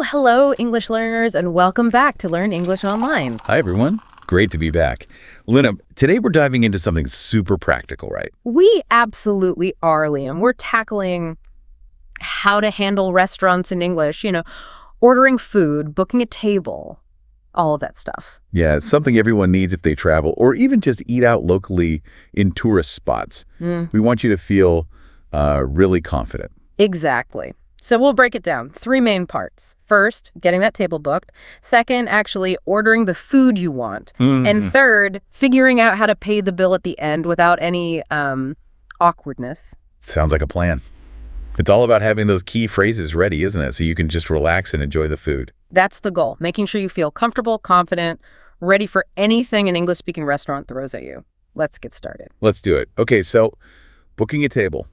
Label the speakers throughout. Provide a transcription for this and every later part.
Speaker 1: Hello, English learners, and welcome back to Learn English Online.
Speaker 2: Hi, everyone. Great to be back. Luna, today we're diving into something super practical, right?
Speaker 1: We absolutely are, Liam. We're tackling how to handle restaurants in English, ordering food, booking a table, all of that stuff.
Speaker 2: Yeah, it's something everyone needs if they travel or even just eat out locally in tourist spots. We want you to feel really confident.
Speaker 1: Exactly. So we'll break it down. 3 main parts. First, getting that table booked. Second, actually ordering the food you want. And third, figuring out how to pay the bill at the end without any awkwardness.
Speaker 2: Sounds like a plan. It's all about having those key phrases ready, isn't it? So you can just relax and enjoy the food.
Speaker 1: That's the goal, making sure you feel comfortable, confident, ready for anything an English-speaking restaurant throws at you. Let's get started.
Speaker 2: Let's do it. Okay, so booking a table,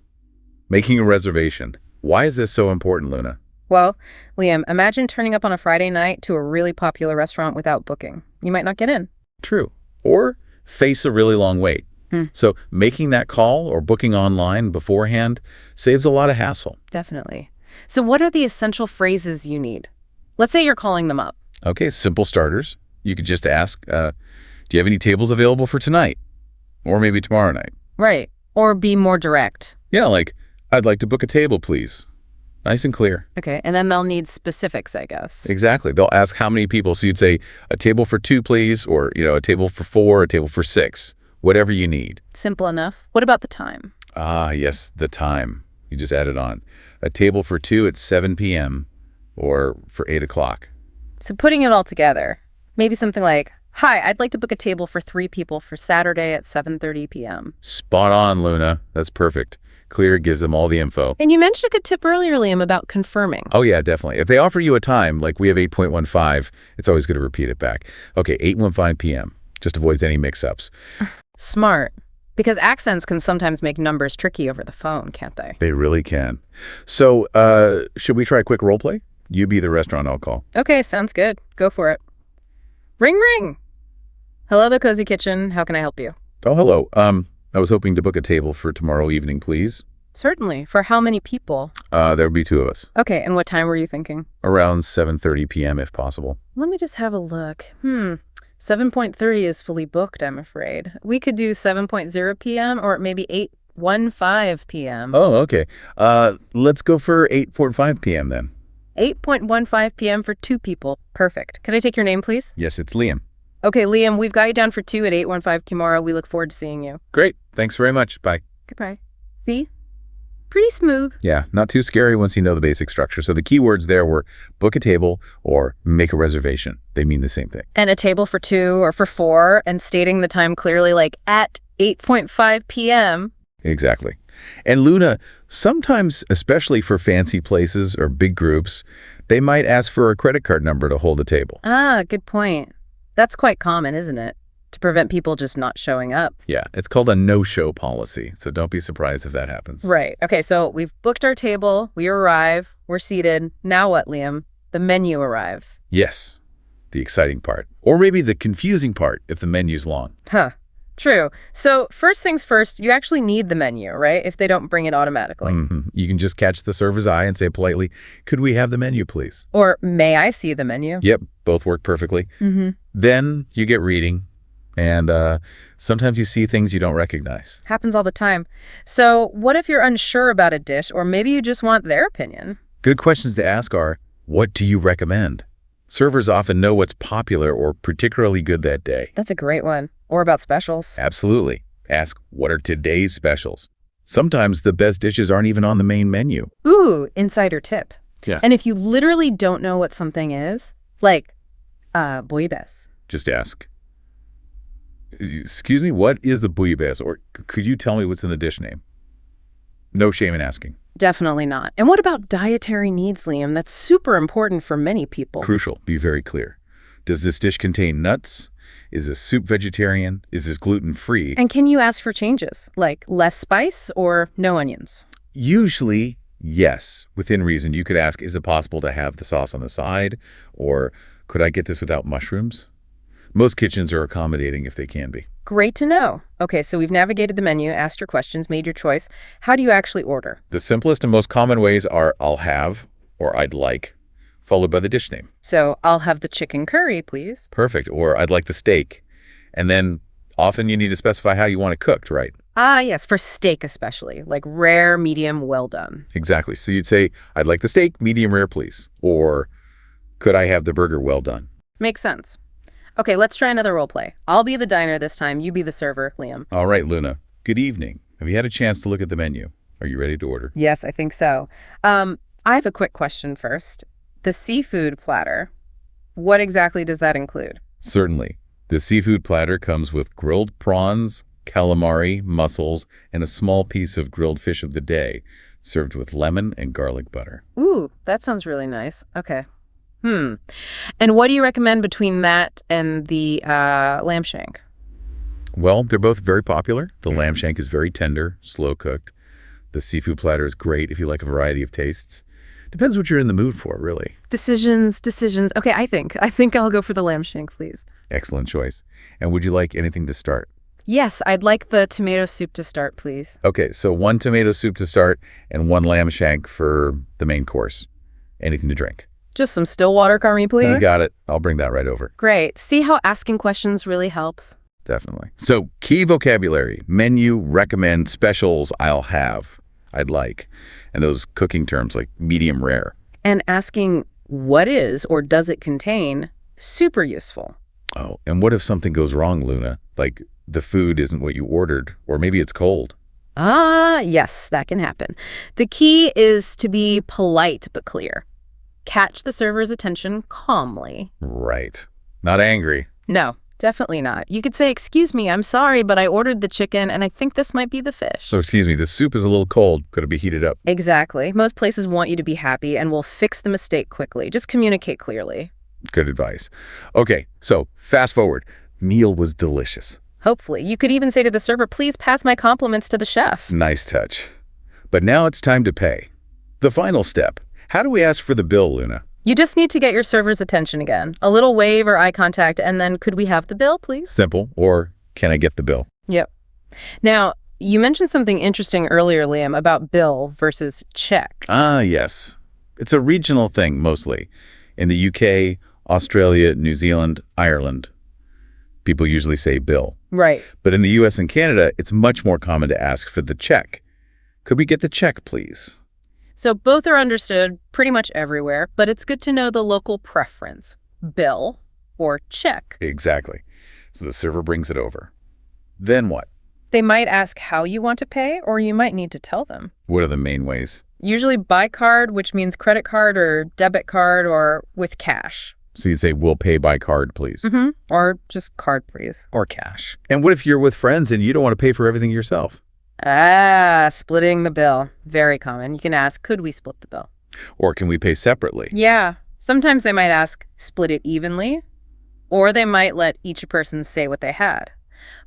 Speaker 2: making a reservation. Why is this so important, Luna?
Speaker 1: Well, Liam, imagine turning up on a Friday night to a really popular restaurant without booking. You might not get in.
Speaker 2: True. Or face a really long wait. So making that call or booking online beforehand saves a lot of hassle.
Speaker 1: Definitely. So what are the essential phrases you need? Let's say you're calling them up.
Speaker 2: Okay, simple starters. You could just ask, do you have any tables available for tonight? Or maybe tomorrow night?
Speaker 1: Right. Or be more direct.
Speaker 2: Yeah, like, I'd like to book a table, please. Nice and clear.
Speaker 1: Okay, and then they'll need specifics, I guess.
Speaker 2: Exactly. They'll ask how many people. So you'd say, a table for 2, please, or, a table for 4, a table for 6, whatever you need.
Speaker 1: Simple enough. What about the time?
Speaker 2: Ah, yes, the time. You just added on. A table for 2 at 7 p.m. or for 8 o'clock.
Speaker 1: So putting it all together, maybe something like, hi, I'd like to book a table for 3 people for Saturday at 7:30 p.m.
Speaker 2: Spot on, Luna. That's perfect. Clear gives them all the info.
Speaker 1: And you mentioned a good tip earlier, Liam, about confirming.
Speaker 2: Oh, yeah, definitely. If they offer you a time, like we have 8.15, it's always good to repeat it back. Okay, 8:15 p.m. Just avoids any mix-ups.
Speaker 1: Smart. Because accents can sometimes make numbers tricky over the phone, can't they?
Speaker 2: They really can. So, should we try a quick role play? You be the restaurant I'll call.
Speaker 1: Okay, sounds good. Go for it. Ring, ring. Hello, the Cozy Kitchen. How can I help you?
Speaker 2: Oh, hello. I was hoping to book a table for tomorrow evening, please.
Speaker 1: Certainly. For how many people?
Speaker 2: There would be 2 of us.
Speaker 1: Okay, and what time were you thinking?
Speaker 2: Around 7:30 p.m. if possible.
Speaker 1: Let me just have a look. 7:30 is fully booked, I'm afraid. We could do 7:00 p.m. or maybe 8:15 p.m.
Speaker 2: Oh, okay. Let's go for 8:45 p.m. then.
Speaker 1: 8:15 p.m. for 2 people. Perfect. Could I take your name, please?
Speaker 2: Yes, it's Liam.
Speaker 1: Okay, Liam, we've got you down for 2 at 8:15 tomorrow. We look forward to seeing you.
Speaker 2: Great. Thanks very much. Bye.
Speaker 1: Goodbye. See? Pretty smooth.
Speaker 2: Yeah, not too scary once you know the basic structure. So the key words there were book a table or make a reservation. They mean the same thing.
Speaker 1: And a table for 2 or for 4 and stating the time clearly, like at 8:15 p.m.
Speaker 2: Exactly. And Luna, sometimes, especially for fancy places or big groups, they might ask for a credit card number to hold a table.
Speaker 1: Ah, good point. That's quite common, isn't it? To prevent people just not showing up.
Speaker 2: Yeah, it's called a no-show policy, so don't be surprised if that happens.
Speaker 1: Right. Okay, so we've booked our table, we arrive, we're seated. Now what, Liam? The menu arrives.
Speaker 2: Yes, the exciting part. Or maybe the confusing part if the menu's long.
Speaker 1: Huh. True. So first things first, you actually need the menu, right? If they don't bring it automatically.
Speaker 2: You can just catch the server's eye and say politely, could we have the menu, please?
Speaker 1: Or may I see the menu?
Speaker 2: Yep, both work perfectly. Then you get reading. And sometimes you see things you don't recognize.
Speaker 1: Happens all the time. So what if you're unsure about a dish, or maybe you just want their opinion?
Speaker 2: Good questions to ask are, what do you recommend? Servers often know what's popular or particularly good that day.
Speaker 1: That's a great one. Or about specials.
Speaker 2: Absolutely. Ask, what are today's specials? Sometimes the best dishes aren't even on the main menu.
Speaker 1: Ooh, insider tip.
Speaker 2: Yeah.
Speaker 1: And if you literally don't know what something is, like, buibes.
Speaker 2: Just ask. Excuse me, what is the bouillabaisse? Or could you tell me what's in the dish name? No shame in asking.
Speaker 1: Definitely not. And what about dietary needs, Liam? That's super important for many people.
Speaker 2: Crucial. Be very clear. Does this dish contain nuts? Is this soup vegetarian? Is this gluten-free?
Speaker 1: And can you ask for changes, like less spice or no onions?
Speaker 2: Usually, yes. Within reason, you could ask, is it possible to have the sauce on the side? Or could I get this without mushrooms? Most kitchens are accommodating if they can be.
Speaker 1: Great to know. Okay, so we've navigated the menu, asked your questions, made your choice. How do you actually order?
Speaker 2: The simplest and most common ways are I'll have or I'd like, followed by the dish name.
Speaker 1: So I'll have the chicken curry, please.
Speaker 2: Perfect. Or I'd like the steak. And then often you need to specify how you want it cooked, right?
Speaker 1: Ah, yes, for steak especially, like rare, medium, well done.
Speaker 2: Exactly. So you'd say, I'd like the steak, medium rare, please. Or could I have the burger well done?
Speaker 1: Makes sense. Okay, let's try another role play. I'll be the diner this time. You be the server, Liam.
Speaker 2: All right, Luna. Good evening. Have you had a chance to look at the menu? Are you ready to order?
Speaker 1: Yes, I think so. I have a quick question first. The seafood platter, what exactly does that include?
Speaker 2: Certainly. The seafood platter comes with grilled prawns, calamari, mussels, and a small piece of grilled fish of the day, served with lemon and garlic butter.
Speaker 1: Ooh, that sounds really nice. Okay. And what do you recommend between that and the lamb shank?
Speaker 2: Well, they're both very popular. The lamb shank is very tender, slow cooked. The seafood platter is great if you like a variety of tastes. Depends what you're in the mood for, really.
Speaker 1: Decisions. Okay, I think I'll go for the lamb shank, please.
Speaker 2: Excellent choice. And would you like anything to start?
Speaker 1: Yes, I'd like the tomato soup to start, please.
Speaker 2: Okay, so 1 tomato soup to start and 1 lamb shank for the main course. Anything to drink?
Speaker 1: Just some still water, Carmi, please.
Speaker 2: You got it. I'll bring that right over.
Speaker 1: Great. See how asking questions really helps?
Speaker 2: Definitely. So key vocabulary: menu, recommend, specials, I'll have, I'd like, and those cooking terms like medium rare.
Speaker 1: And asking what is or does it contain, super useful.
Speaker 2: Oh, and what if something goes wrong, Luna? Like the food isn't what you ordered, or maybe it's cold.
Speaker 1: Ah, yes, that can happen. The key is to be polite but clear. Catch the server's attention calmly.
Speaker 2: Right. Not angry.
Speaker 1: No, definitely not. You could say, "Excuse me, I'm sorry, but I ordered the chicken and I think this might be the fish."
Speaker 2: So excuse me, the soup is a little cold. Could it be heated up?
Speaker 1: Exactly. Most places want you to be happy and will fix the mistake quickly. Just communicate clearly.
Speaker 2: Good advice. Okay, so fast forward. Meal was delicious.
Speaker 1: Hopefully. You could even say to the server, "Please pass my compliments to the chef."
Speaker 2: Nice touch. But now it's time to pay. The final step. How do we ask for the bill, Luna?
Speaker 1: You just need to get your server's attention again. A little wave or eye contact, and then "Could we have the bill, please?"
Speaker 2: Simple. Or can I get the bill?
Speaker 1: Yep. Now, you mentioned something interesting earlier, Liam, about bill versus check.
Speaker 2: Ah, yes. It's a regional thing, mostly. In the UK, Australia, New Zealand, Ireland, people usually say bill.
Speaker 1: Right.
Speaker 2: But in the US and Canada, it's much more common to ask for the check. Could we get the check, please?
Speaker 1: So both are understood pretty much everywhere, but it's good to know the local preference. Bill or check.
Speaker 2: Exactly. So the server brings it over. Then what?
Speaker 1: They might ask how you want to pay, or you might need to tell them.
Speaker 2: What are the main ways?
Speaker 1: Usually by card, which means credit card or debit card, or with cash.
Speaker 2: So you'd say, "We'll pay by card, please."
Speaker 1: Or just card, please. Or cash.
Speaker 2: And what if you're with friends and you don't want to pay for everything yourself?
Speaker 1: Ah, splitting the bill. Very common. You can ask, "Could we split the bill?"
Speaker 2: Or can we pay separately?
Speaker 1: Yeah. Sometimes they might ask, "Split it evenly," or they might let each person say what they had.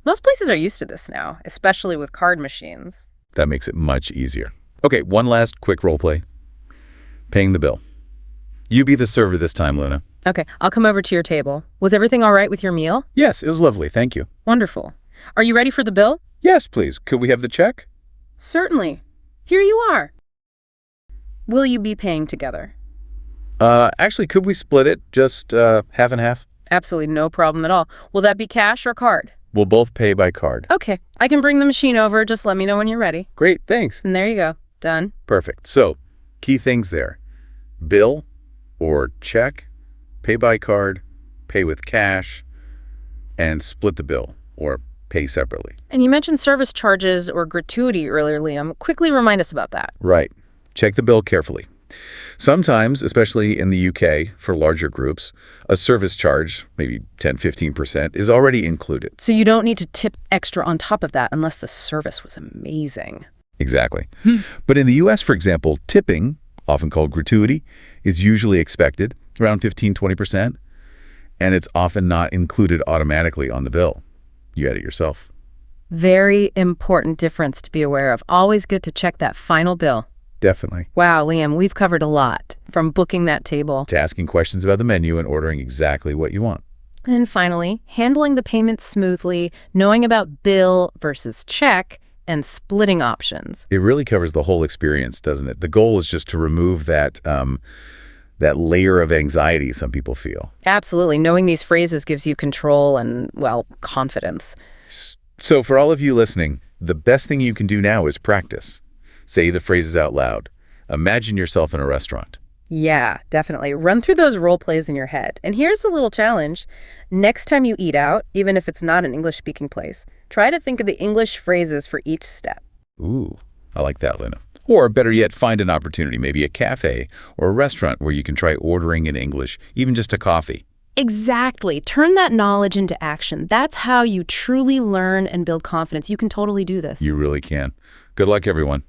Speaker 1: Most places are used to this now, especially with card machines.
Speaker 2: That makes it much easier. Okay, one last quick role play. Paying the bill. You be the server this time, Luna.
Speaker 1: Okay, I'll come over to your table. Was everything all right with your meal?
Speaker 2: Yes, it was lovely. Thank you.
Speaker 1: Wonderful. Are you ready for the bill?
Speaker 2: Yes, please. Could we have the check?
Speaker 1: Certainly. Here you are. Will you be paying together?
Speaker 2: Actually, could we split it? Just half and half?
Speaker 1: Absolutely no problem at all. Will that be cash or card?
Speaker 2: We'll both pay by card.
Speaker 1: Okay, I can bring the machine over. Just let me know when you're ready.
Speaker 2: Great, thanks.
Speaker 1: And there you go. Done.
Speaker 2: Perfect. So, key things there. Bill or check, pay by card, pay with cash, and split the bill or pay separately.
Speaker 1: And you mentioned service charges or gratuity earlier, Liam. Quickly remind us about that.
Speaker 2: Right. Check the bill carefully. Sometimes, especially in the UK, for larger groups, a service charge, maybe 10-15%, is already included.
Speaker 1: So you don't need to tip extra on top of that unless the service was amazing.
Speaker 2: Exactly. But in the US, for example, tipping, often called gratuity, is usually expected, around 15-20%, and it's often not included automatically on the bill. You add it yourself.
Speaker 1: Very important difference to be aware of. Always good to check that final bill.
Speaker 2: Definitely.
Speaker 1: Wow, Liam, we've covered a lot, from booking that table
Speaker 2: To asking questions about the menu and ordering exactly what you want.
Speaker 1: And finally, handling the payment smoothly, knowing about bill versus check, and splitting options.
Speaker 2: It really covers the whole experience, doesn't it? The goal is just to remove that layer of anxiety some people feel.
Speaker 1: Absolutely. Knowing these phrases gives you control and, well, confidence.
Speaker 2: So for all of you listening, the best thing you can do now is practice. Say the phrases out loud. Imagine yourself in a restaurant.
Speaker 1: Yeah, definitely. Run through those role plays in your head. And here's a little challenge. Next time you eat out, even if it's not an English-speaking place, try to think of the English phrases for each step.
Speaker 2: Ooh, I like that, Luna. Or better yet, find an opportunity, maybe a cafe or a restaurant where you can try ordering in English, even just a coffee.
Speaker 1: Exactly. Turn that knowledge into action. That's how you truly learn and build confidence. You can totally do this.
Speaker 2: You really can. Good luck, everyone.